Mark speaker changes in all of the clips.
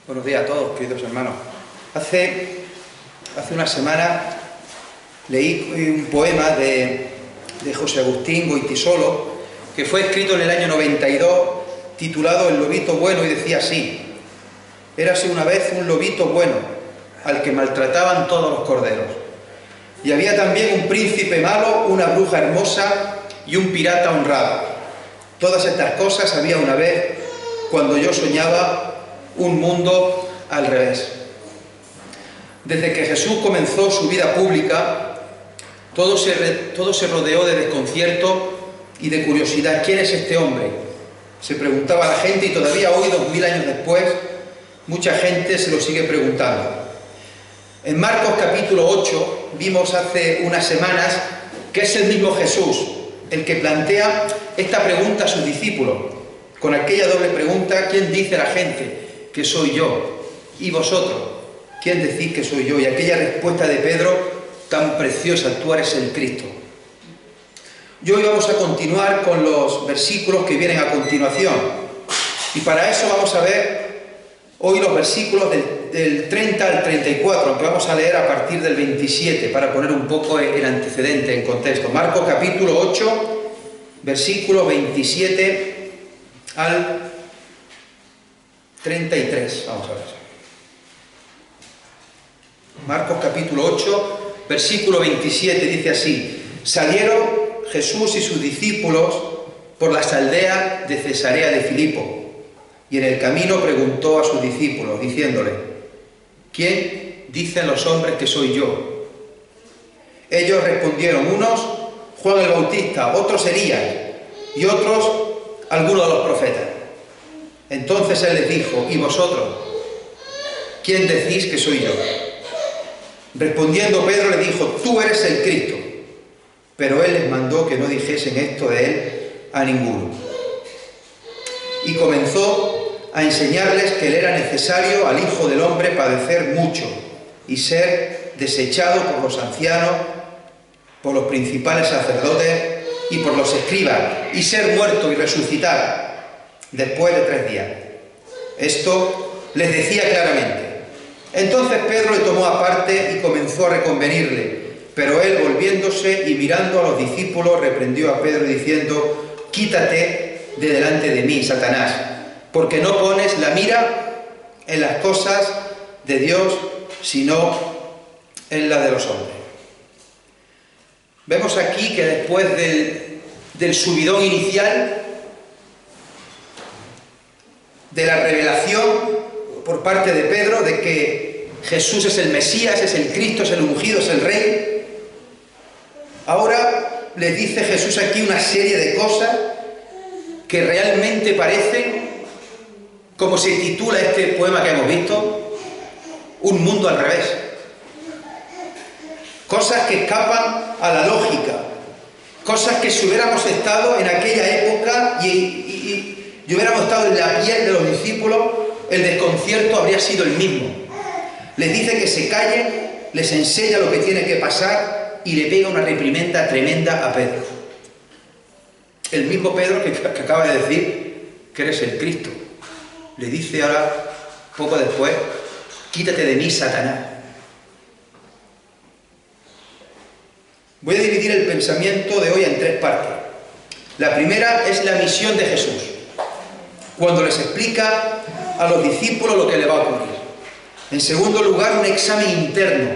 Speaker 1: Buenos días a todos, queridos hermanos. Hace una semana leí un poema de José Agustín Goytisolo, que fue escrito en el año 92, titulado El lobito bueno, y decía así: érase una vez un lobito bueno, al que maltrataban todos los corderos. Y había también un príncipe malo, una bruja hermosa y un pirata honrado. Todas estas cosas había una vez, cuando yo soñaba un mundo al revés. Desde que Jesús comenzó su vida pública, todo se rodeó de desconcierto y de curiosidad. ¿Quién es este hombre?, se preguntaba la gente, y todavía hoy, 2000 años después, mucha gente se lo sigue preguntando. En Marcos capítulo 8 vimos hace unas semanas que es el mismo Jesús el que plantea esta pregunta a sus discípulos, con aquella doble pregunta: ¿quién dice la gente que soy yo? ¿Y vosotros? ¿Quién decís que soy yo? Y aquella respuesta de Pedro tan preciosa: tú eres el Cristo. Y hoy vamos a continuar con los versículos que vienen a continuación. Y para eso vamos a ver hoy los versículos del 30 al 34, aunque vamos a leer a partir del 27 para poner un poco el antecedente en contexto. Marcos capítulo 8, versículo 27 al 33. Vamos a ver. Marcos capítulo 8, versículo 27 dice así: salieron Jesús y sus discípulos por las aldeas de Cesarea de Filipo, y en el camino preguntó a sus discípulos, diciéndole: ¿quién dicen los hombres que soy yo? Ellos respondieron: unos, Juan el Bautista; otros, Elías; y otros, algunos de los profetas. Entonces él les dijo: ¿y vosotros? ¿Quién decís que soy yo? Respondiendo Pedro le dijo: tú eres el Cristo. Pero él les mandó que no dijesen esto de él a ninguno. Y comenzó a enseñarles que le era necesario al Hijo del Hombre padecer mucho y ser desechado por los ancianos, por los principales sacerdotes y por los escribas, y ser muerto y resucitar después de 3 días. Esto les decía claramente. Entonces Pedro le tomó aparte y comenzó a reconvenirle, pero él, volviéndose y mirando a los discípulos, reprendió a Pedro diciendo: quítate de delante de mí, Satanás, porque no pones la mira en las cosas de Dios, sino en las de los hombres. Vemos aquí que después del subidón inicial, de la revelación por parte de Pedro de que Jesús es el Mesías, es el Cristo, es el ungido, es el Rey, ahora les dice Jesús aquí una serie de cosas que realmente parecen, como se titula este poema que hemos visto, un mundo al revés. Cosas que escapan a la lógica, cosas que si hubiéramos estado en aquella época y hubiéramos estado en la piel de los discípulos, el desconcierto habría sido el mismo. Les dice que se callen, les enseña lo que tiene que pasar y le pega una reprimenda tremenda a Pedro. El mismo Pedro que acaba de decir que eres el Cristo. Le dice ahora, poco después: quítate de mí, Satanás. Voy a dividir el pensamiento de hoy en 3 partes. La primera es la misión de Jesús, cuando les explica a los discípulos lo que le va a ocurrir. En segundo lugar, un examen interno,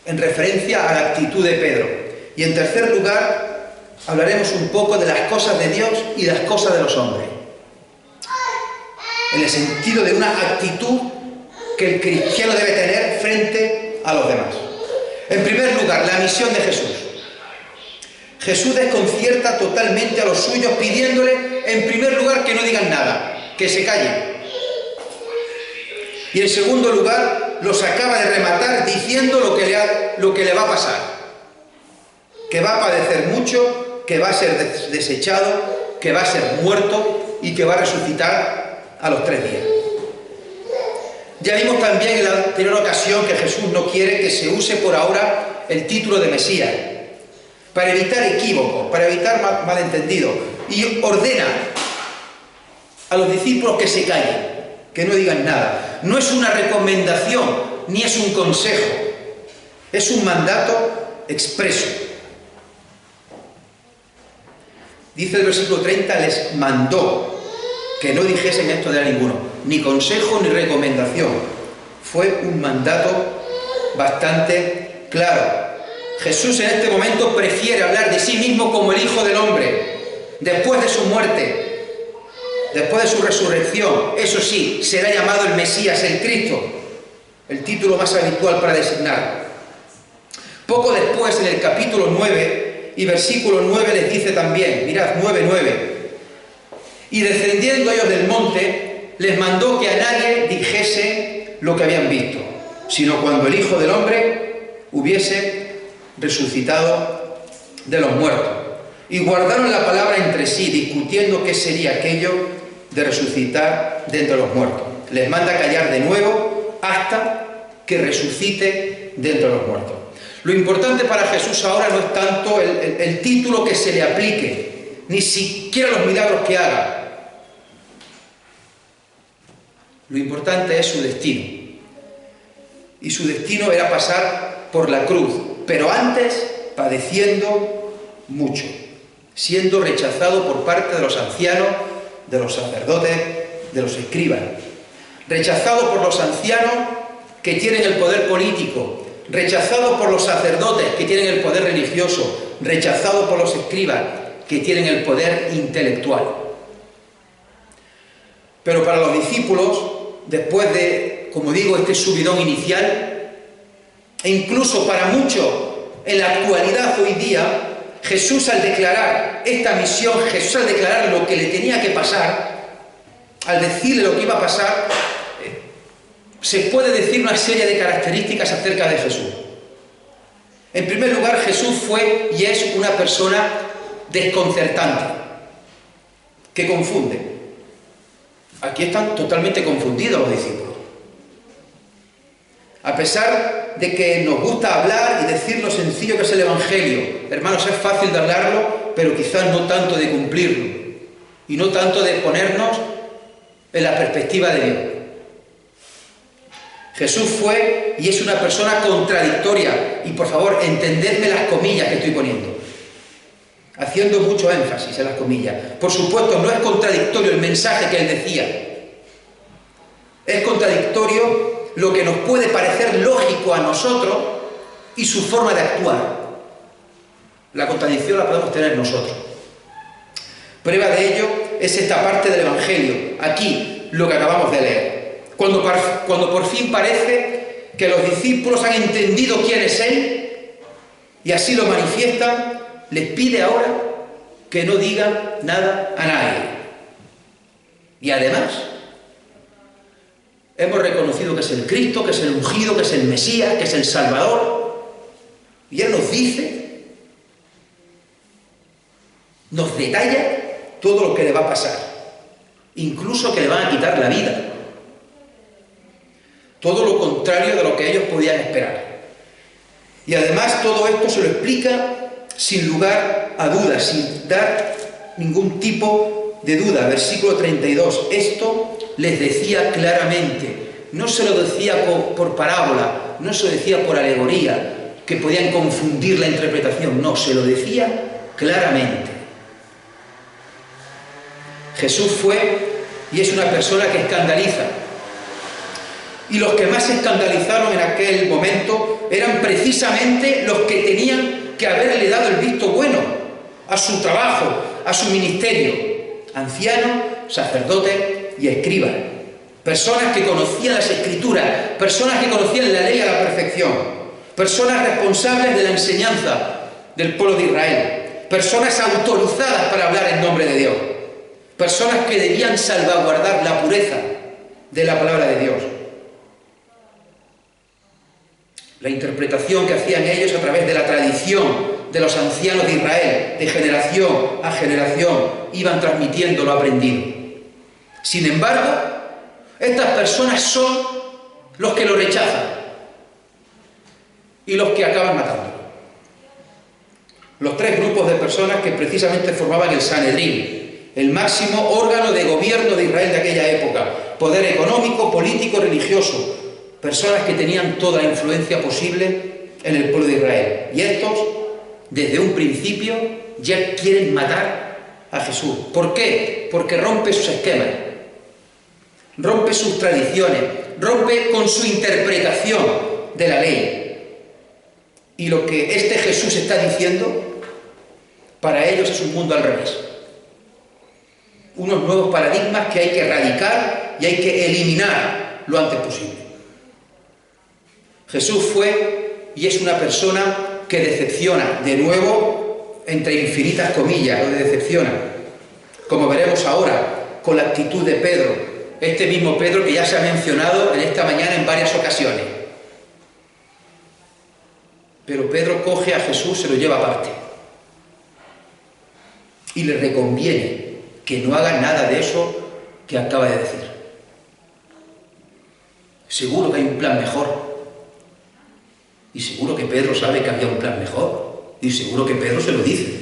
Speaker 1: en referencia a la actitud de Pedro. Y en tercer lugar, hablaremos un poco de las cosas de Dios y las cosas de los hombres, en el sentido de una actitud que el cristiano debe tener frente a los demás. En primer lugar, la misión de Jesús. Jesús desconcierta totalmente a los suyos, pidiéndole, en primer lugar, que no digan nada, que se callen. Y en segundo lugar, los acaba de rematar diciendo lo que le va a pasar: que va a padecer mucho, que va a ser desechado, que va a ser muerto y que va a resucitar a los 3 días. Ya vimos también en la anterior ocasión que Jesús no quiere que se use por ahora el título de Mesías, para evitar equívocos, para evitar malentendidos, y ordena a los discípulos que se callen, que no digan nada. No es una recomendación, ni es un consejo, es un mandato expreso. Dice el versículo 30, les mandó que no dijesen esto de a ninguno, ni consejo ni recomendación. Fue un mandato bastante claro. Jesús en este momento prefiere hablar de sí mismo como el Hijo del Hombre, después de su muerte, después de su resurrección. Eso sí, será llamado el Mesías, el Cristo, el título más habitual para designarlo. Poco después, en el capítulo 9 y versículo 9, les dice también, mirad, 9:9, y descendiendo ellos del monte, les mandó que a nadie dijese lo que habían visto, sino cuando el Hijo del Hombre hubiese resucitado de los muertos. Y guardaron la palabra entre sí, discutiendo qué sería aquello de resucitar de entre los muertos. Les manda callar de nuevo hasta que resucite de entre los muertos. Lo importante para Jesús ahora no es tanto el título que se le aplique, ni siquiera los milagros que haga. Lo importante es su destino. Y su destino era pasar por la cruz, pero antes padeciendo mucho, siendo rechazado por parte de los ancianos, de los sacerdotes, de los escribas. Rechazado por los ancianos que tienen el poder político, rechazado por los sacerdotes que tienen el poder religioso, rechazado por los escribas que tienen el poder intelectual. Pero para los discípulos, después de, como digo, este subidón inicial, e incluso para muchos en la actualidad hoy día, Jesús al declarar esta misión, Jesús al declarar lo que le tenía que pasar, al decirle lo que iba a pasar, se puede decir una serie de características acerca de Jesús. En primer lugar, Jesús fue y es una persona desconcertante, que confunde. Aquí están totalmente confundidos los discípulos. A pesar de que nos gusta hablar y decir lo sencillo que es el Evangelio, hermanos, es fácil de hablarlo, pero quizás no tanto de cumplirlo, y no tanto de ponernos en la perspectiva de Dios. Jesús fue y es una persona contradictoria, y por favor, entendedme las comillas que estoy poniendo, haciendo mucho énfasis en las comillas. Por supuesto, no es contradictorio el mensaje que él decía, es contradictorio lo que nos puede parecer lógico a nosotros y su forma de actuar. La contradicción la podemos tener nosotros. Prueba de ello es esta parte del Evangelio, aquí, lo que acabamos de leer. Cuando por fin parece que los discípulos han entendido quién es Él, y así lo manifiestan, les pide ahora que no digan nada a nadie. Y además, hemos reconocido que es el Cristo, que es el ungido, que es el Mesías, que es el Salvador. Y Él nos dice, nos detalla todo lo que le va a pasar, incluso que le van a quitar la vida. Todo lo contrario de lo que ellos podían esperar. Y además todo esto se lo explica sin lugar a dudas, sin dar ningún tipo de duda. Versículo 32. Esto les decía claramente. No se lo decía por parábola, no se lo decía por alegoría, que podían confundir la interpretación. No, se lo decía claramente. Jesús fue y es una persona que escandaliza. Y los que más se escandalizaron en aquel momento eran precisamente los que tenían que haberle dado el visto bueno a su trabajo, a su ministerio. Ancianos, sacerdotes y escribas. Personas que conocían las Escrituras, personas que conocían la ley a la perfección, personas responsables de la enseñanza del pueblo de Israel, personas autorizadas para hablar en nombre de Dios, personas que debían salvaguardar la pureza de la palabra de Dios. La interpretación que hacían ellos a través de la tradición de los ancianos de Israel, de generación a generación, iban transmitiendo lo aprendido. Sin embargo, estas personas son los que lo rechazan y los que acaban matando. Los tres grupos de personas que precisamente formaban el Sanedrín, el máximo órgano de gobierno de Israel de aquella época, poder económico, político, religioso, personas que tenían toda la influencia posible en el pueblo de Israel. Y estos, desde un principio, ya quieren matar a Jesús. ¿Por qué? Porque rompe sus esquemas, rompe sus tradiciones, rompe con su interpretación de la ley. Y lo que este Jesús está diciendo, para ellos es un mundo al revés. Unos nuevos paradigmas que hay que erradicar y hay que eliminar lo antes posible. Jesús fue y es una persona que decepciona, de nuevo, entre infinitas comillas, lo de decepciona, como veremos ahora con la actitud de Pedro, este mismo Pedro que ya se ha mencionado en esta mañana en varias ocasiones. Pero Pedro coge a Jesús, se lo lleva aparte y le reconviene que no haga nada de eso que acaba de decir. Seguro que hay un plan mejor. Y seguro que Pedro sabe que había un plan mejor. Y seguro que Pedro se lo dice.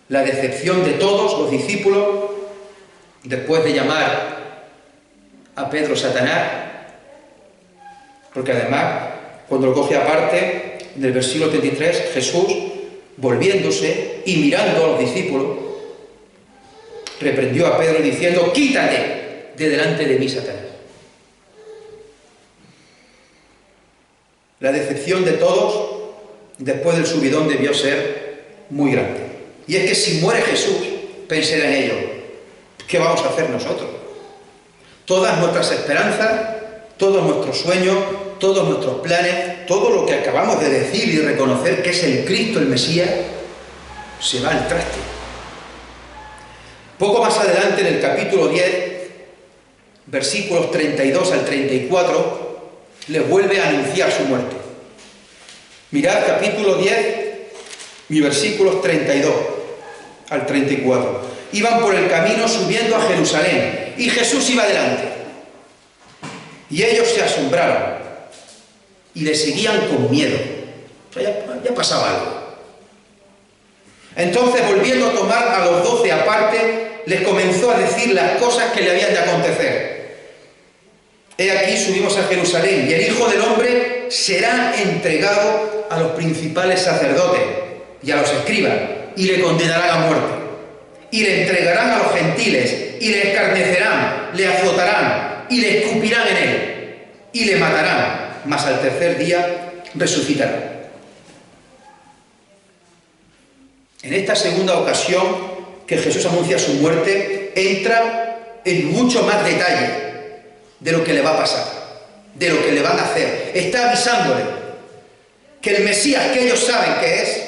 Speaker 1: La decepción de todos los discípulos, después de llamar a Pedro Satanás, porque además, cuando lo coge aparte, en el versículo 33, Jesús, volviéndose y mirando a los discípulos, reprendió a Pedro diciendo: quítate de delante de mí, Satanás. La decepción de todos después del subidón debió ser muy grande. Y es que si muere Jesús, pensé en ello, ¿qué vamos a hacer nosotros? Todas nuestras esperanzas, todos nuestros sueños, todos nuestros planes, todo lo que acabamos de decir y de reconocer que es el Cristo, el Mesías, se va al traste. Poco más adelante, en el capítulo 10, versículos 32 al 34, les vuelve a anunciar su muerte. Mirad capítulo 10 y versículos 32 al 34. Iban por el camino subiendo a Jerusalén y Jesús iba delante. Y ellos se asombraron y le seguían con miedo. O sea, ya pasaba algo. Entonces, volviendo a tomar a los 12 aparte, les comenzó a decir las cosas que le habían de acontecer. He aquí, subimos a Jerusalén, y el Hijo del Hombre será entregado a los principales sacerdotes y a los escribas, y le condenarán a muerte. Y le entregarán a los gentiles, y le escarnecerán, le azotarán, y le escupirán en él, y le matarán, mas al tercer día resucitará. En esta segunda ocasión que Jesús anuncia su muerte, entra en mucho más detalle de lo que le va a pasar, de lo que le van a hacer. Está avisándole que el Mesías que ellos saben que es,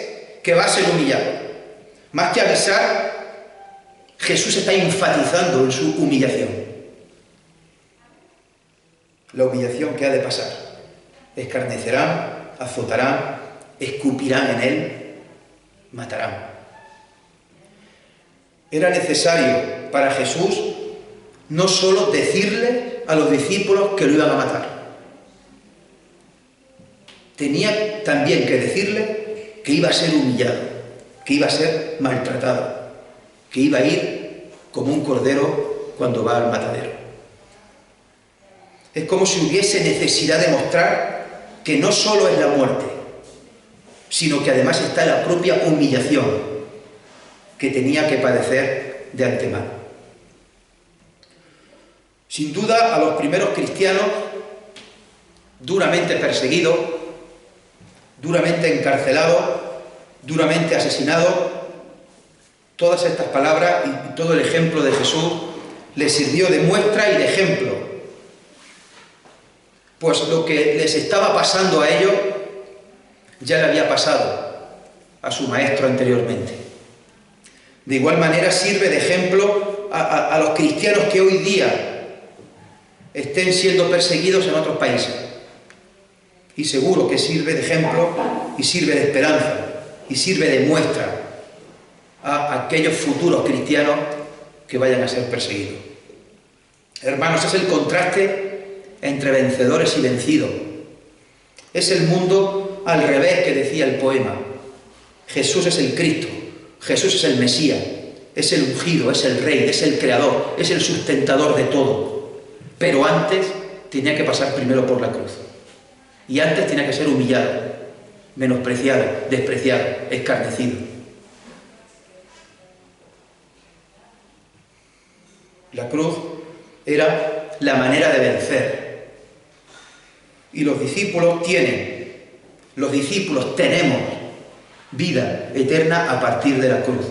Speaker 1: que va a ser humillado. Más que avisar, Jesús está enfatizando en su humillación. La humillación que ha de pasar. Escarnecerán, azotarán, escupirán en él, matarán. Era necesario para Jesús no solo decirle a los discípulos que lo iban a matar. Tenía también que decirle que iba a ser humillado, que iba a ser maltratado, que iba a ir como un cordero cuando va al matadero. Es como si hubiese necesidad de mostrar que no solo es la muerte, sino que además está la propia humillación que tenía que padecer de antemano. Sin duda, a los primeros cristianos, duramente perseguidos, duramente encarcelados, duramente asesinados, todas estas palabras y todo el ejemplo de Jesús les sirvió de muestra y de ejemplo, pues lo que les estaba pasando a ellos ya le había pasado a su maestro anteriormente. De igual manera sirve de ejemplo a los cristianos que hoy día estén siendo perseguidos en otros países. Y seguro que sirve de ejemplo y sirve de esperanza y sirve de muestra a aquellos futuros cristianos que vayan a ser perseguidos. Hermanos, es el contraste entre vencedores y vencidos. Es el mundo al revés que decía el poema. Jesús es el Cristo, Jesús es el Mesías, es el ungido, es el rey, es el creador, es el sustentador de todo. Pero antes tenía que pasar primero por la cruz. Y antes tenía que ser humillado, menospreciado, despreciado, escarnecido. La cruz era la manera de vencer. Y los discípulos tenemos vida eterna a partir de la cruz.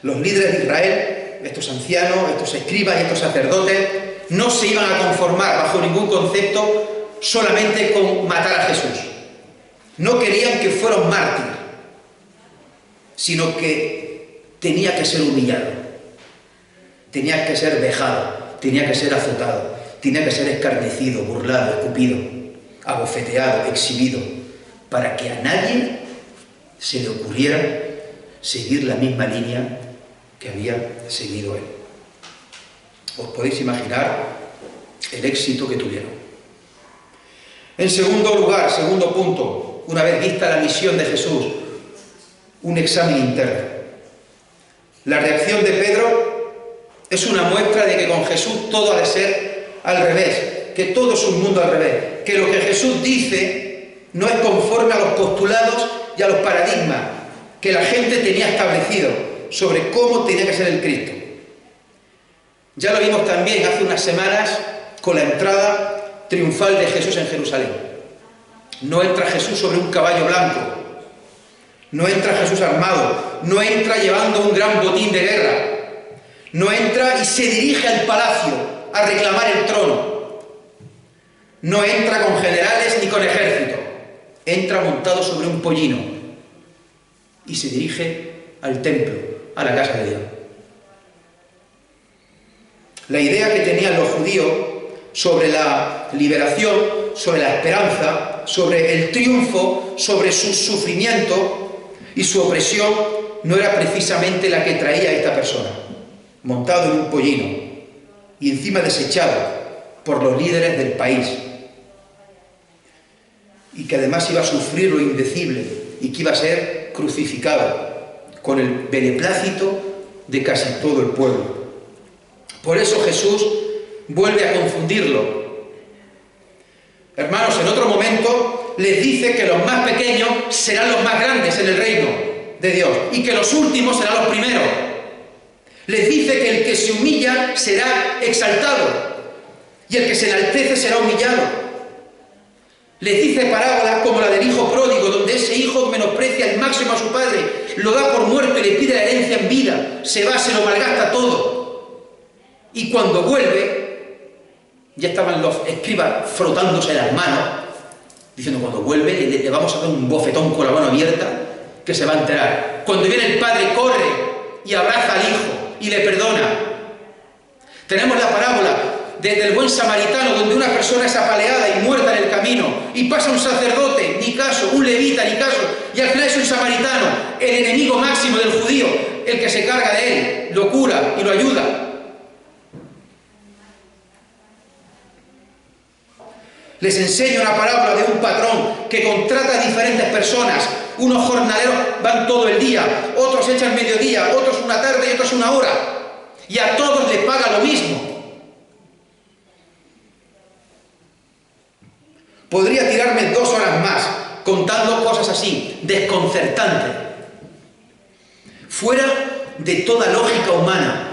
Speaker 1: Los líderes de Israel, estos ancianos, estos escribas y estos sacerdotes, no se iban a conformar bajo ningún concepto solamente con matar a Jesús. No querían que fuera un mártir, sino que tenía que ser humillado, tenía que ser vejado, tenía que ser azotado, tenía que ser escarnecido, burlado, escupido, abofeteado, exhibido, para que a nadie se le ocurriera seguir la misma línea que había seguido él. Os podéis imaginar el éxito que tuvieron. En segundo lugar, segundo punto, una vez vista la misión de Jesús, un examen interno. La reacción de Pedro es una muestra de que con Jesús todo ha de ser al revés, que todo es un mundo al revés, que lo que Jesús dice no es conforme a los postulados y a los paradigmas que la gente tenía establecido sobre cómo tenía que ser el Cristo. Ya lo vimos también hace unas semanas con la entrada triunfal de Jesús en Jerusalén. No entra Jesús sobre un caballo blanco, no entra Jesús armado, no entra llevando un gran botín de guerra, no entra y se dirige al palacio a reclamar el trono, no entra con generales ni con ejército, entra montado sobre un pollino y se dirige al templo, a la casa de Dios. La idea que tenían los judíos sobre la liberación, sobre la esperanza, sobre el triunfo, sobre su sufrimiento y su opresión, no era precisamente la que traía esta persona, montado en un pollino y encima desechado por los líderes del país, y que además iba a sufrir lo indecible y que iba a ser crucificado con el beneplácito de casi todo el pueblo. Por eso Jesús vuelve a confundirlo. Hermanos, en otro momento les dice que los más pequeños serán los más grandes en el reino de Dios y que los últimos serán los primeros. Les dice que el que se humilla será exaltado y el que se enaltece será humillado. Les dice parábolas como la del hijo pródigo, donde ese hijo menosprecia al máximo a su padre, lo da por muerto y le pide la herencia en vida, se va, se lo malgasta todo. Y cuando vuelve, ya estaban los escribas frotándose las manos, diciendo, cuando vuelve le vamos a dar un bofetón con la mano abierta, que se va a enterar. Cuando viene el padre, corre y abraza al hijo y le perdona. Tenemos la parábola del buen samaritano, donde una persona es apaleada y muerta en el camino, y pasa un sacerdote, ni caso, un levita, ni caso, y al final es un samaritano, el enemigo máximo del judío, el que se carga de él, lo cura y lo ayuda. Les enseño una parábola de un patrón que contrata a diferentes personas. Unos jornaleros van todo el día, otros echan mediodía, otros una tarde y otros una hora, y a todos les paga lo mismo. Podría tirarme 2 horas más contando cosas así, desconcertantes, fuera de toda lógica humana.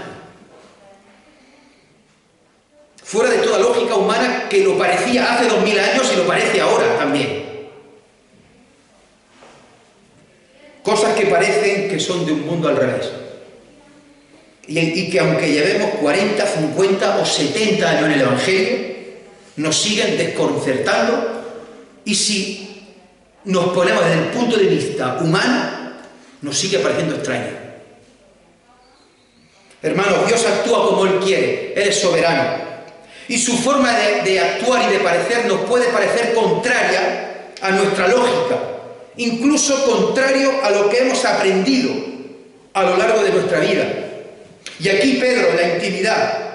Speaker 1: Fuera de toda lógica humana, que lo parecía hace 2000 años y lo parece ahora también. Cosas que parecen que son de un mundo al revés. Y que aunque llevemos 40, 50 o 70 años en el Evangelio, nos siguen desconcertando, y si nos ponemos desde el punto de vista humano, nos sigue pareciendo extraño. Hermanos, Dios actúa como Él quiere, Él es soberano. Y su forma de actuar y de parecer nos puede parecer contraria a nuestra lógica, incluso contrario a lo que hemos aprendido a lo largo de nuestra vida. Y aquí Pedro, en la intimidad,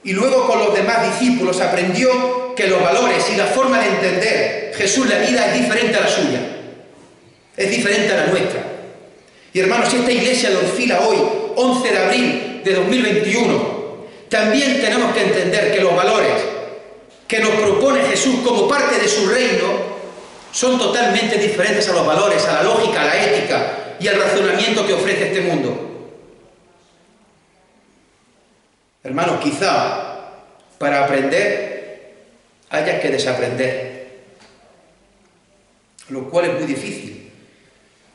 Speaker 1: y luego con los demás discípulos, aprendió que los valores y la forma de entender Jesús la vida es diferente a la suya, es diferente a la nuestra. Y hermanos, si esta iglesia de Orfila hoy, 11 de abril de 2021, también tenemos que entender que los valores que nos propone Jesús como parte de su reino son totalmente diferentes a los valores, a la lógica, a la ética y al razonamiento que ofrece este mundo. Hermanos, quizá para aprender haya que desaprender, lo cual es muy difícil,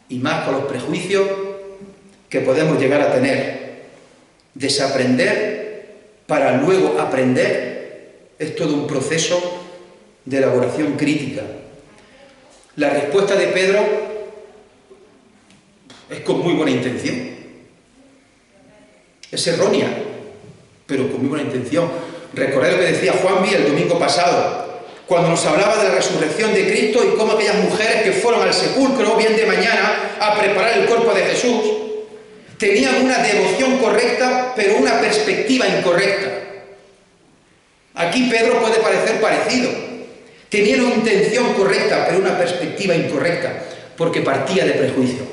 Speaker 1: y más con los prejuicios que podemos llegar a tener. Desaprender para luego aprender es todo un proceso de elaboración crítica. La respuesta de Pedro es con muy buena intención. Es errónea, pero con muy buena intención. Recordad lo que decía Juanvi el domingo pasado, cuando nos hablaba de la resurrección de Cristo y cómo aquellas mujeres que fueron al sepulcro bien de mañana a preparar el cuerpo de Jesús tenían una devoción correcta, pero una perspectiva incorrecta. Aquí Pedro puede parecer parecido. Tenía una intención correcta, pero una perspectiva incorrecta, porque partía de prejuicio.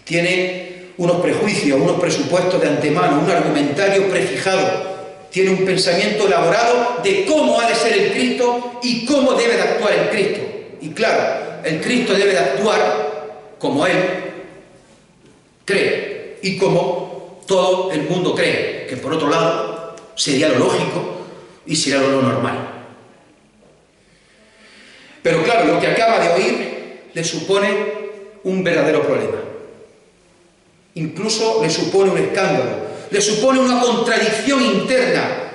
Speaker 1: Tiene unos prejuicios, unos presupuestos de antemano, un argumentario prefijado. Tiene un pensamiento elaborado de cómo ha de ser el Cristo y cómo debe de actuar el Cristo. Y claro, el Cristo debe de actuar como Él cree y como todo el mundo cree, que por otro lado sería lo lógico y sería lo normal. Pero claro, lo que acaba de oír le supone un verdadero problema. Incluso le supone un escándalo, le supone una contradicción interna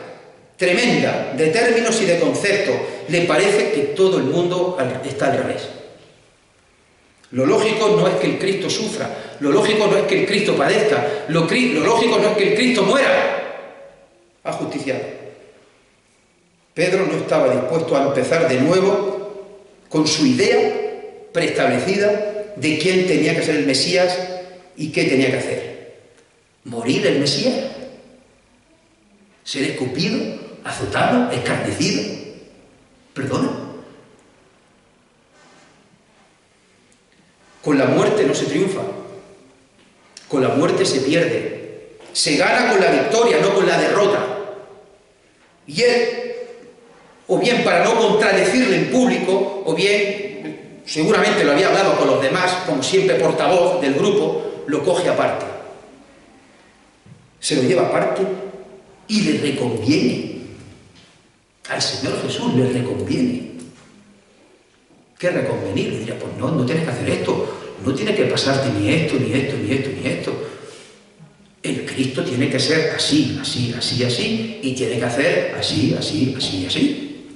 Speaker 1: tremenda de términos y de conceptos. Le parece que todo el mundo está al revés. Lo lógico no es que el Cristo sufra, lo lógico no es que el Cristo padezca, lo lógico no es que el Cristo muera ajusticiado. Pedro no estaba dispuesto a empezar de nuevo con su idea preestablecida de quién tenía que ser el Mesías y qué tenía que hacer. ¿Morir el Mesías? ¿Ser escupido, azotado, escarnecido? ¿Perdona? Con la muerte no se triunfa, con la muerte se pierde. Se gana con la victoria, no con la derrota. Y él, o bien para no contradecirle en público, o bien, seguramente lo había hablado con los demás, como siempre portavoz del grupo, lo coge aparte. Se lo lleva aparte y le reconviene. Al Señor Jesús le reconviene. ¿Qué reconvenir? Le diría, pues no tienes que hacer esto, no tiene que pasarte ni esto, ni esto, ni esto, ni esto. El Cristo tiene que ser así, así, así, así, y tiene que hacer así, así, así, así.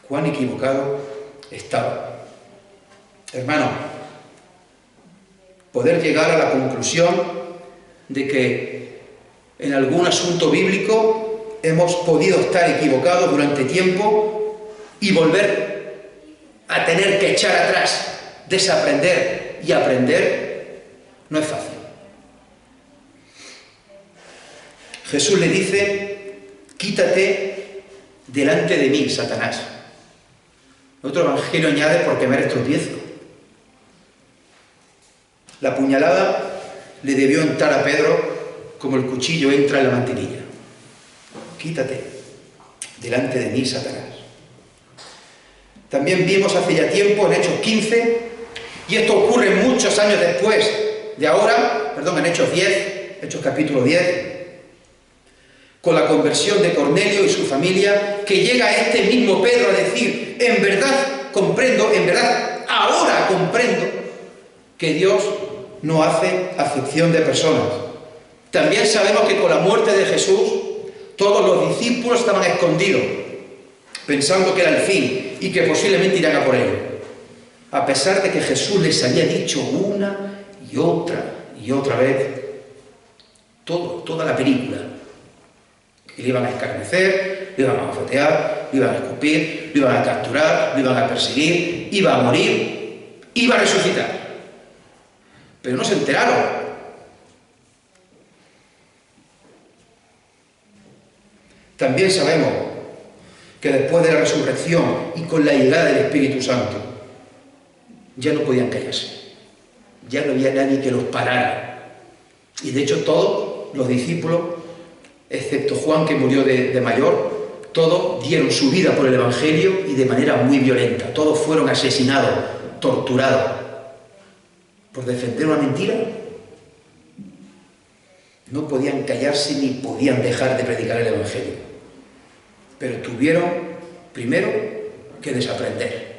Speaker 1: Cuán equivocado estaba. Hermano, poder llegar a la conclusión de que en algún asunto bíblico hemos podido estar equivocados durante tiempo y volver a tener que echar atrás, desaprender y aprender, no es fácil. Jesús le dice, quítate delante de mí, Satanás. Otro evangelio añade, porque me eres tropiezo. La puñalada le debió entrar a Pedro como el cuchillo entra en la mantequilla. Quítate delante de mí, Satanás. También vimos hace ya tiempo en Hechos 15, y esto ocurre muchos años después de ahora, en Hechos 10, Hechos capítulo 10, con la conversión de Cornelio y su familia, que llega este mismo Pedro a decir, en verdad comprendo, en verdad ahora comprendo que Dios no hace acepción de personas. También sabemos que con la muerte de Jesús, todos los discípulos estaban escondidos, pensando que era el fin y que posiblemente irán a por él. A pesar de que Jesús les había dicho una y otra vez, toda la película, que le iban a escarnecer, le iban a bofetear, le iban a escupir, le iban a capturar, le iban a perseguir, iba a morir, iba a resucitar. Pero no se enteraron. También sabemos que después de la resurrección y con la llegada del Espíritu Santo, ya no podían callarse. Ya no había nadie que los parara. Y de hecho todos los discípulos, excepto Juan, que murió de mayor, todos dieron su vida por el Evangelio y de manera muy violenta. Todos fueron asesinados, torturados, por defender una mentira. No podían callarse ni podían dejar de predicar el Evangelio. Pero tuvieron, primero, que desaprender.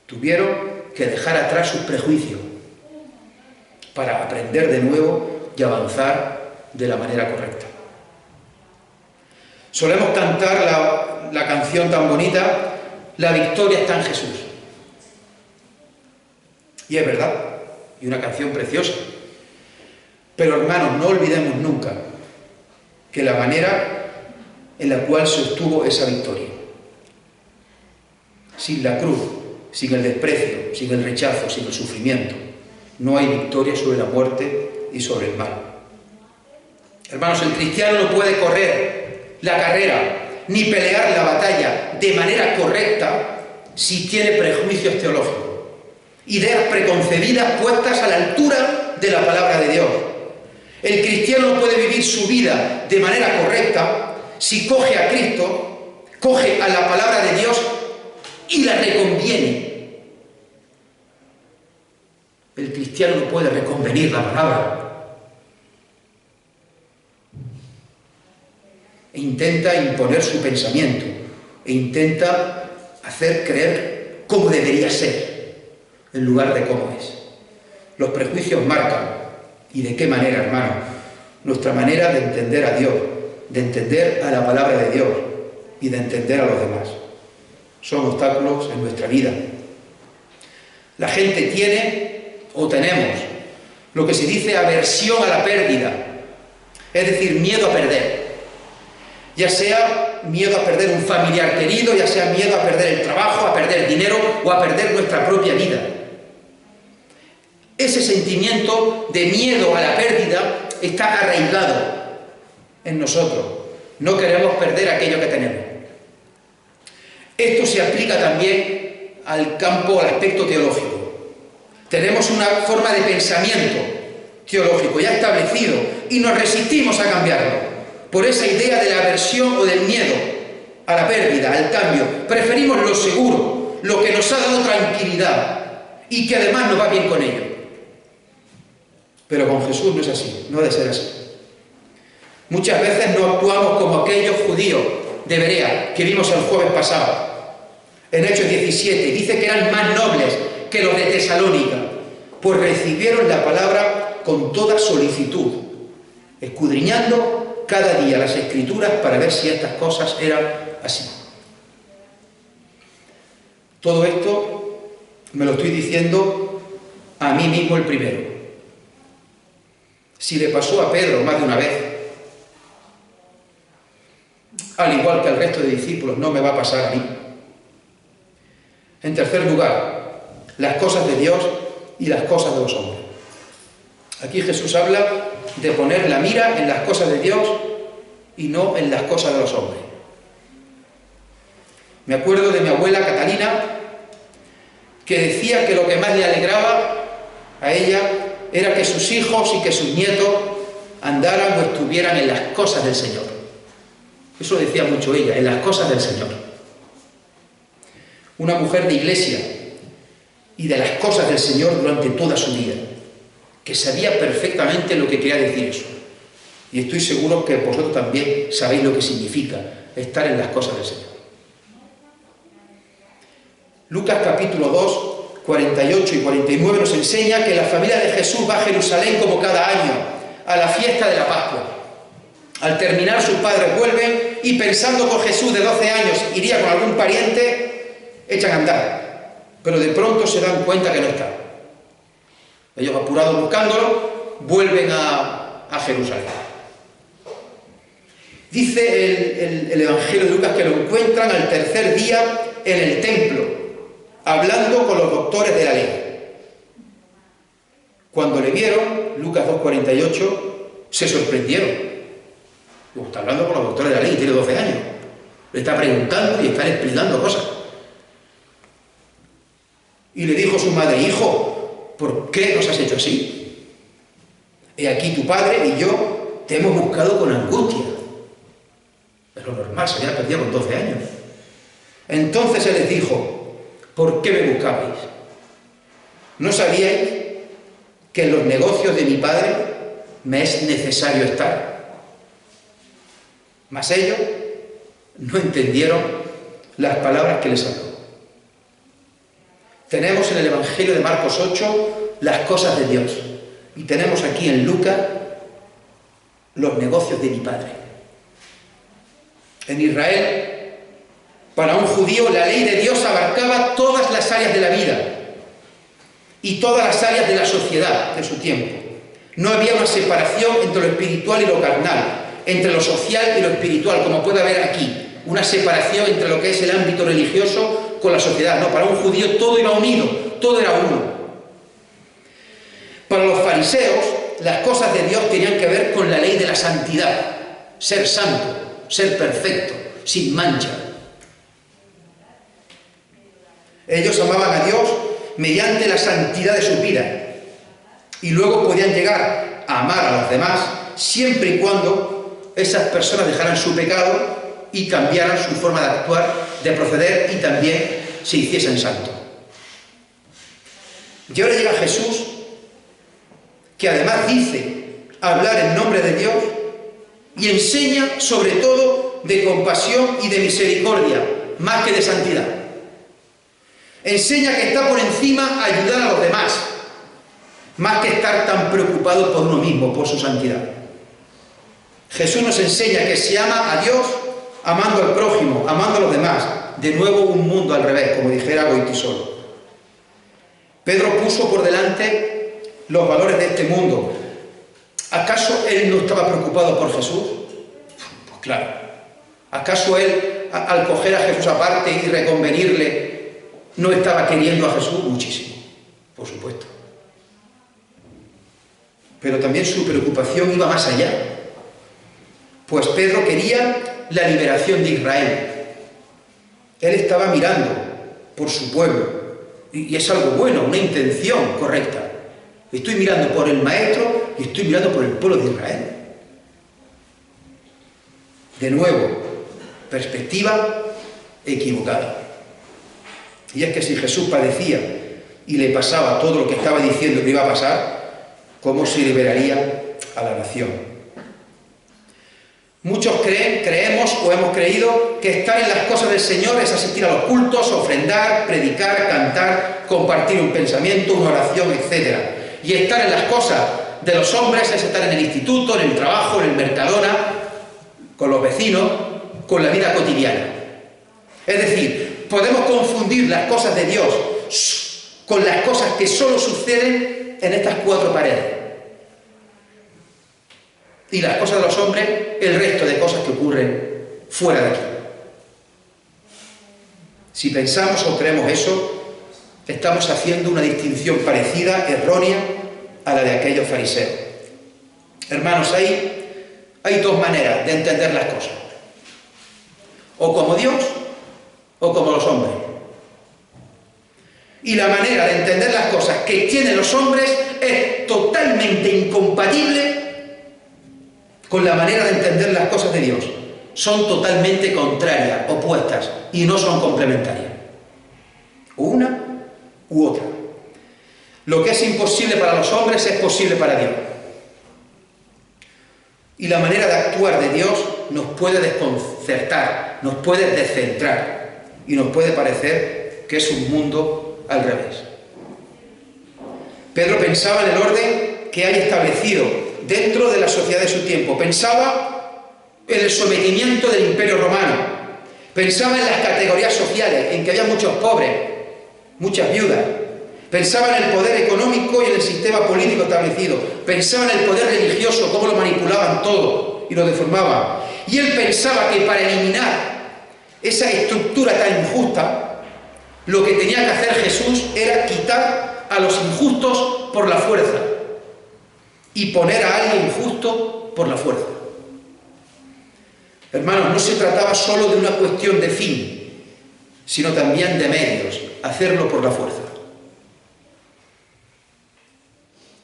Speaker 1: Tuvieron que dejar atrás sus prejuicios para aprender de nuevo y avanzar de la manera correcta. Solemos cantar la canción tan bonita, la victoria está en Jesús. Y es verdad, y una canción preciosa. Pero hermanos, no olvidemos nunca que la manera en la cual se obtuvo esa victoria, sin la cruz, sin el desprecio, sin el rechazo, sin el sufrimiento, no hay victoria sobre la muerte y sobre el mal. Hermanos, el cristiano no puede correr la carrera ni pelear la batalla de manera correcta si tiene prejuicios teológicos, ideas preconcebidas puestas a la altura de la palabra de Dios. El cristiano no puede vivir su vida de manera correcta si coge a Cristo, coge a la palabra de Dios y la reconviene. El cristiano no puede reconvenir la palabra. E intenta imponer su pensamiento, e intenta hacer creer cómo debería ser, en lugar de cómo es. Los prejuicios marcan. ¿Y de qué manera, hermano? Nuestra manera de entender a Dios, de entender a la palabra de Dios y de entender a los demás. Son obstáculos en nuestra vida. La gente tiene, o tenemos, lo que se dice aversión a la pérdida, es decir, miedo a perder. Ya sea miedo a perder un familiar querido, ya sea miedo a perder el trabajo, a perder dinero o a perder nuestra propia vida. Ese sentimiento de miedo a la pérdida está arraigado en nosotros. No queremos perder aquello que tenemos. Esto se aplica también al campo, al aspecto teológico. Tenemos una forma de pensamiento teológico ya establecido y nos resistimos a cambiarlo por esa idea de la aversión o del miedo a la pérdida, al cambio. Preferimos lo seguro, lo que nos ha dado tranquilidad y que además nos va bien con ello. Pero con Jesús no es así, no ha de ser así. Muchas veces no actuamos como aquellos judíos de Berea que vimos el jueves pasado, en Hechos 17, dice que eran más nobles que los de Tesalónica, pues recibieron la palabra con toda solicitud, escudriñando cada día las Escrituras para ver si estas cosas eran así. Todo esto me lo estoy diciendo a mí mismo el primero. Si le pasó a Pedro más de una vez, al igual que al resto de discípulos, no me va a pasar a mí. En tercer lugar, las cosas de Dios y las cosas de los hombres. Aquí Jesús habla de poner la mira en las cosas de Dios y no en las cosas de los hombres. Me acuerdo de mi abuela Catalina, que decía que lo que más le alegraba a ella era que sus hijos y que sus nietos andaran o estuvieran en las cosas del Señor. Eso decía mucho ella, en las cosas del Señor. Una mujer de iglesia y de las cosas del Señor durante toda su vida, que sabía perfectamente lo que quería decir eso. Y estoy seguro que vosotros también sabéis lo que significa estar en las cosas del Señor. Lucas capítulo 2, 48 y 49 nos enseña que la familia de Jesús va a Jerusalén como cada año, a la fiesta de la Pascua. Al terminar sus padres vuelven y pensando que Jesús de 12 años iría con algún pariente, echan a andar. Pero de pronto se dan cuenta que no está. Ellos apurados buscándolo, vuelven a Jerusalén. Dice el Evangelio de Lucas que lo encuentran al tercer día en el templo, hablando con los doctores de la ley. Cuando le vieron, Lucas 2:48, se sorprendieron. Está hablando con los doctores de la ley, tiene 12 años. Le está preguntando y están explicando cosas. Y le dijo su madre: hijo, ¿por qué nos has hecho así? He aquí tu padre y yo te hemos buscado con angustia. Es lo normal, se había perdido con 12 años. Entonces él les dijo: ¿por qué me buscabais? ¿No sabíais que en los negocios de mi padre me es necesario estar? Mas ellos no entendieron las palabras que les habló. Tenemos en el Evangelio de Marcos 8 las cosas de Dios, y tenemos aquí en Lucas los negocios de mi padre. En Israel, para un judío, la ley de Dios abarcaba todas las áreas de la vida y todas las áreas de la sociedad de su tiempo. No había una separación entre lo espiritual y lo carnal, entre lo social y lo espiritual, como puede haber aquí, una separación entre lo que es el ámbito religioso con la sociedad. No, para un judío todo iba unido, todo era uno. Para los fariseos, las cosas de Dios tenían que ver con la ley de la santidad, ser santo, ser perfecto, sin mancha. Ellos amaban a Dios mediante la santidad de su vida, y luego podían llegar a amar a los demás siempre y cuando esas personas dejaran su pecado y cambiaran su forma de actuar, de proceder, y también se hiciesen santos. Y ahora llega Jesús, que además dice hablar en nombre de Dios y enseña sobre todo de compasión y de misericordia, más que de santidad. Enseña que está por encima ayudar a los demás, más que estar tan preocupado por uno mismo, por su santidad. Jesús nos enseña que se ama a Dios amando al prójimo, amando a los demás. De nuevo un mundo al revés, como dijera Goitisolo. Pedro puso por delante los valores de este mundo. ¿Acaso él no estaba preocupado por Jesús? Pues claro. ¿Acaso él, al coger a Jesús aparte y reconvenirle, no estaba queriendo a Jesús? Muchísimo, por supuesto. Pero también su preocupación iba más allá. Pues Pedro quería la liberación de Israel. Él estaba mirando por su pueblo. Y es algo bueno, una intención correcta. Estoy mirando por el Maestro y estoy mirando por el pueblo de Israel. De nuevo, perspectiva equivocada. Y es que si Jesús padecía y le pasaba todo lo que estaba diciendo que iba a pasar, ¿cómo se liberaría a la nación? Muchos creemos o hemos creído que estar en las cosas del Señor es asistir a los cultos, ofrendar, predicar, cantar, compartir un pensamiento, una oración, etc. Y estar en las cosas de los hombres es estar en el instituto, en el trabajo, en el Mercadona, con los vecinos, con la vida cotidiana. Es decir, podemos confundir las cosas de Dios con las cosas que solo suceden en estas cuatro paredes. Y las cosas de los hombres, el resto de cosas que ocurren fuera de aquí. Si pensamos o creemos eso, estamos haciendo una distinción parecida, errónea, a la de aquellos fariseos. Hermanos, hay dos maneras de entender las cosas. O como Dios, o como los hombres. Y la manera de entender las cosas que tienen los hombres es totalmente incompatible con la manera de entender las cosas de Dios. Son totalmente contrarias, opuestas, y no son complementarias. Una u otra. Lo que es imposible para los hombres es posible para Dios. Y la manera de actuar de Dios nos puede desconcertar, nos puede descentrar, y nos puede parecer que es un mundo al revés. Pedro pensaba en el orden que hay establecido dentro de la sociedad de su tiempo. Pensaba en el sometimiento del Imperio Romano. Pensaba en las categorías sociales, en que había muchos pobres, muchas viudas. Pensaba en el poder económico y en el sistema político establecido. Pensaba en el poder religioso, cómo lo manipulaban todo y lo deformaban. Y él pensaba que para eliminar esa estructura tan injusta, lo que tenía que hacer Jesús era quitar a los injustos por la fuerza y poner a alguien justo por la fuerza. Hermanos, no se trataba solo de una cuestión de fin, sino también de medios, hacerlo por la fuerza.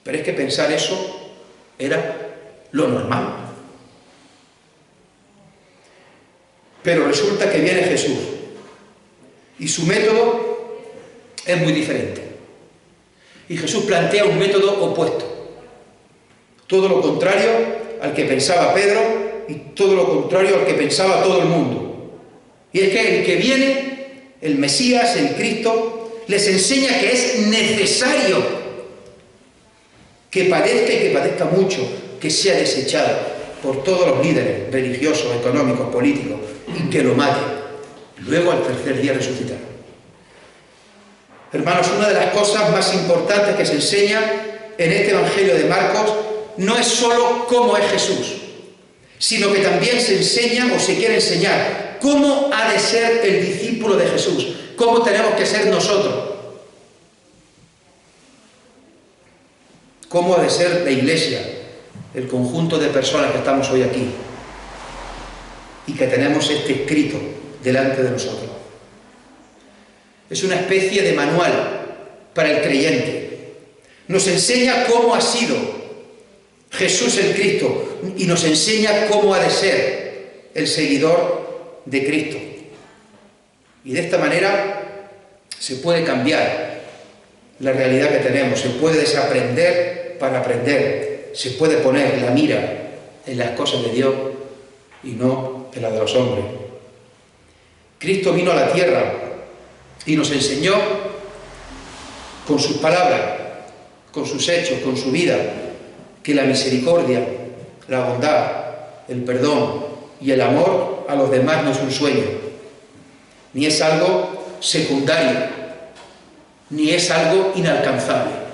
Speaker 1: Pero es que pensar eso era lo normal. Pero resulta que viene Jesús y su método es muy diferente. Y Jesús plantea un método opuesto. Todo lo contrario al que pensaba Pedro y todo lo contrario al que pensaba todo el mundo. Y es que el que viene, el Mesías, el Cristo, les enseña que es necesario que padezca y que padezca mucho, que sea desechado por todos los líderes religiosos, económicos, políticos, y que lo mate. Luego al tercer día resucitar. Hermanos, una de las cosas más importantes que se enseña en este Evangelio de Marcos no es solo cómo es Jesús, sino que también se enseña o se quiere enseñar cómo ha de ser el discípulo de Jesús, cómo tenemos que ser nosotros, cómo ha de ser la Iglesia, el conjunto de personas que estamos hoy aquí y que tenemos este escrito delante de nosotros. Es una especie de manual para el creyente. Nos enseña cómo ha sido Jesús el Cristo y nos enseña cómo ha de ser el seguidor de Cristo. Y de esta manera se puede cambiar la realidad que tenemos, se puede desaprender para aprender, se puede poner la mira en las cosas de Dios y no en las de los hombres. Cristo vino a la tierra y nos enseñó con sus palabras, con sus hechos, con su vida, que la misericordia, la bondad, el perdón y el amor a los demás no es un sueño, ni es algo secundario, ni es algo inalcanzable.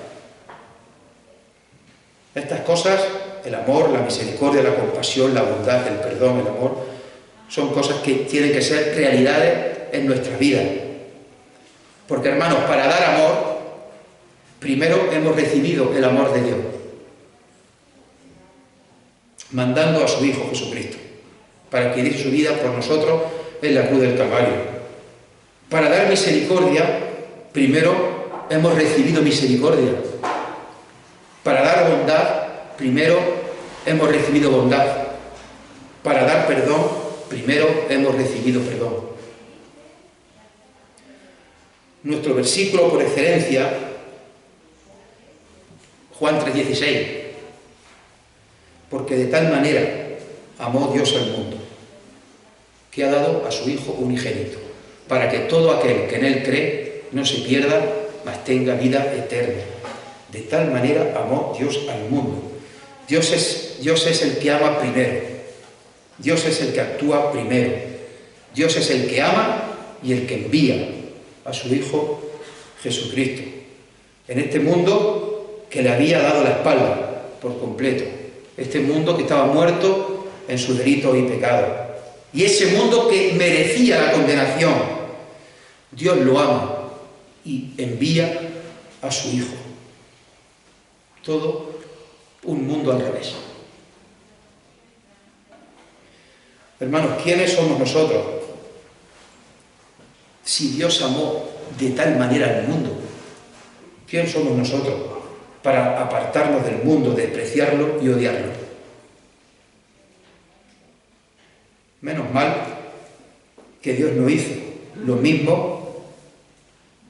Speaker 1: Estas cosas, el amor, la misericordia, la compasión, la bondad, el perdón, el amor, son cosas que tienen que ser realidades en nuestras vidas. Porque, hermanos, para dar amor, primero hemos recibido el amor de Dios, mandando a su Hijo Jesucristo, para que diese su vida por nosotros en la cruz del Calvario. Para dar misericordia, primero hemos recibido misericordia. Para dar bondad, primero hemos recibido bondad. Para dar perdón, primero hemos recibido perdón. Nuestro versículo por excelencia, Juan 3:16, porque de tal manera amó Dios al mundo, que ha dado a su Hijo unigénito, para que todo aquel que en Él cree no se pierda, mas tenga vida eterna. De tal manera amó Dios al mundo. Dios es el que ama primero. Dios es el que actúa primero. Dios es el que ama y el que envía a su Hijo Jesucristo en este mundo que le había dado la espalda por completo, este mundo que estaba muerto en sus delitos y pecados, y ese mundo que merecía la condenación. Dios lo ama y envía a su Hijo. Todo un mundo al revés. Hermanos, ¿quiénes somos nosotros? Si Dios amó de tal manera al mundo, ¿quién somos nosotros para apartarnos del mundo, despreciarlo y odiarlo? Menos mal que Dios no hizo lo mismo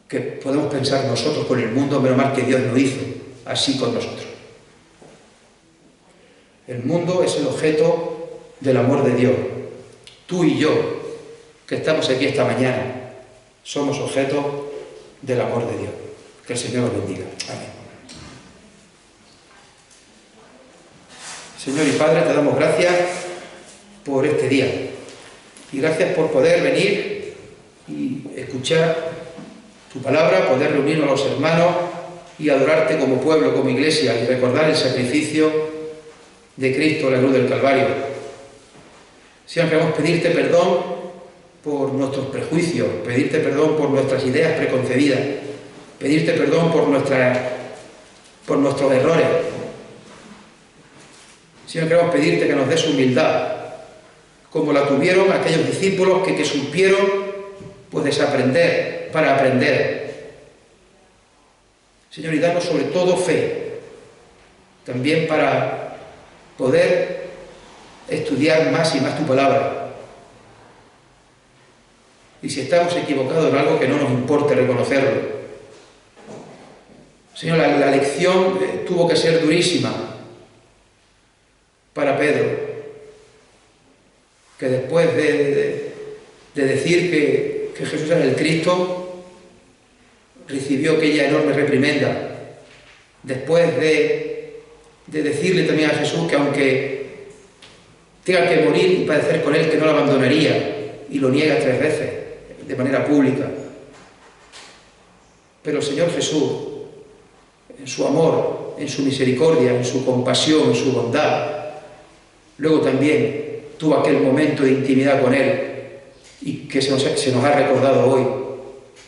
Speaker 1: que podemos pensar nosotros con el mundo, menos mal que Dios no hizo así con nosotros. El mundo es el objeto del amor de Dios. Tú y yo, que estamos aquí esta mañana, somos objeto del amor de Dios. Que el Señor os bendiga. Amén. Señor y Padre, te damos gracias por este día. Y gracias por poder venir y escuchar tu palabra, poder reunirnos los hermanos y adorarte como pueblo, como iglesia, y recordar el sacrificio de Cristo en la cruz del Calvario. Señor, queremos pedirte perdón por nuestros prejuicios, pedirte perdón por nuestras ideas preconcebidas, pedirte perdón por nuestros errores. Señor, queremos pedirte que nos des humildad, como la tuvieron aquellos discípulos que supieron pues desaprender para aprender. Señor, y danos sobre todo fe, también para poder estudiar más y más tu palabra. Y si estamos equivocados en algo, que no nos importe reconocerlo. Señor, la lección tuvo que ser durísima para Pedro, que después de decir que Jesús era el Cristo, recibió aquella enorme reprimenda. Después de decirle también a Jesús que aunque tenga que morir y padecer con él, que no lo abandonaría, y lo niega 3 veces, de manera pública. Pero el Señor Jesús, en su amor, en su misericordia, en su compasión, en su bondad, luego también tuvo aquel momento de intimidad con él, y que se nos ha recordado hoy,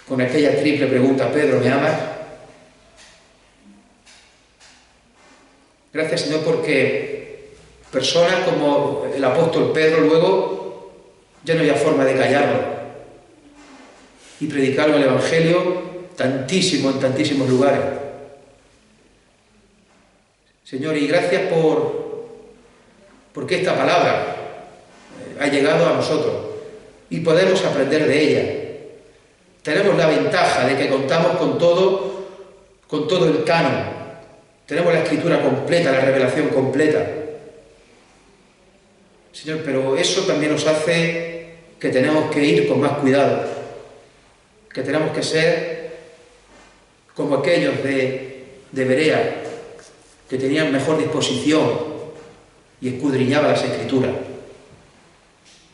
Speaker 1: con aquella triple pregunta: Pedro, ¿me amas? Gracias, Señor, porque personas como el apóstol Pedro luego ya no había forma de callarlo y predicaron el Evangelio en tantísimos lugares. Señor, y gracias porque esta palabra ha llegado a nosotros y podemos aprender de ella. Tenemos la ventaja de que contamos con todo el canon. Tenemos la escritura completa, la revelación completa. Señor, pero eso también nos hace que tenemos que ir con más cuidado, que tenemos que ser como aquellos de Berea, que tenían mejor disposición y escudriñaban las escrituras.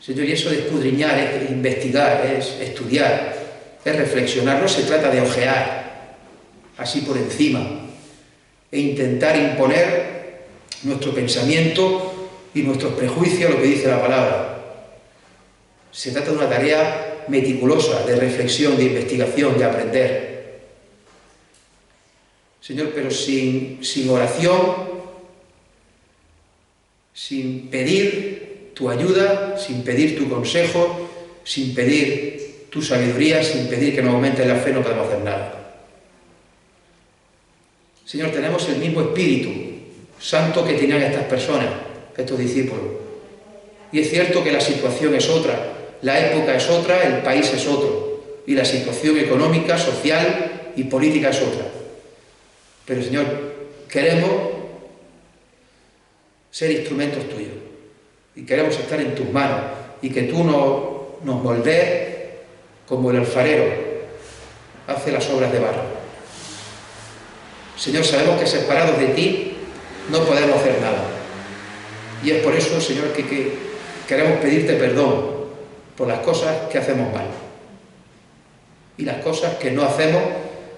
Speaker 1: Señor, y eso de escudriñar es investigar, es estudiar, es reflexionar. No se trata de ojear así por encima e intentar imponer nuestro pensamiento y nuestros prejuicios a lo que dice la palabra. Se trata de una tarea meticulosa, de reflexión, de investigación, de aprender. Señor, pero sin oración, sin pedir tu ayuda, sin pedir tu consejo, sin pedir tu sabiduría, sin pedir que nos aumente la fe, no podemos hacer nada. Señor, tenemos el mismo Espíritu Santo que tenían estas personas, estos discípulos. Y es cierto que la situación es otra, la época es otra, el país es otro, y la situación económica, social y política es otra. Pero, Señor, queremos ser instrumentos tuyos y queremos estar en tus manos y que tú nos moldees como el alfarero hace las obras de barro. Señor, sabemos que separados de ti no podemos hacer nada. Y es por eso, Señor, que queremos pedirte perdón por las cosas que hacemos mal y las cosas que no hacemos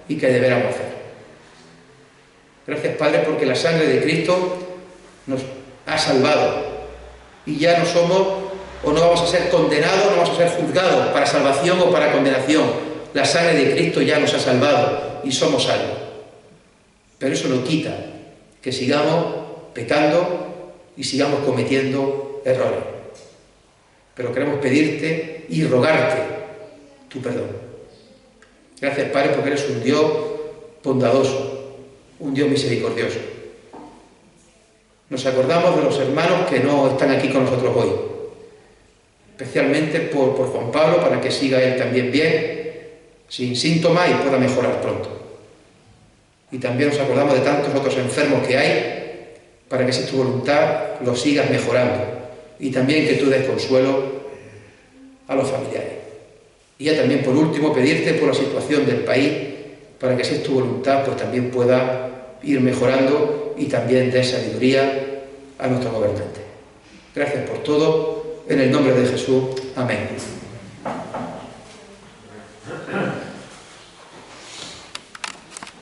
Speaker 1: y que deberíamos hacer. Gracias, Padre, porque la sangre de Cristo nos ha salvado y ya no somos o no vamos a ser condenados, no vamos a ser juzgados para salvación o para condenación. La sangre de Cristo ya nos ha salvado y somos salvos. Pero eso no quita que sigamos pecando y sigamos cometiendo errores. Pero queremos pedirte y rogarte tu perdón. Gracias, Padre, porque eres un Dios bondadoso, un Dios misericordioso. Nos acordamos de los hermanos que no están aquí con nosotros hoy, especialmente por Juan Pablo, para que siga él también bien, sin síntomas y pueda mejorar pronto. Y también nos acordamos de tantos otros enfermos que hay, para que si es tu voluntad los sigas mejorando. Y también que tú des consuelo a los familiares. Y ya también, por último, pedirte por la situación del país, para que si es tu voluntad, pues también pueda ir mejorando y también des sabiduría a nuestros gobernantes. Gracias por todo. En el nombre de Jesús. Amén.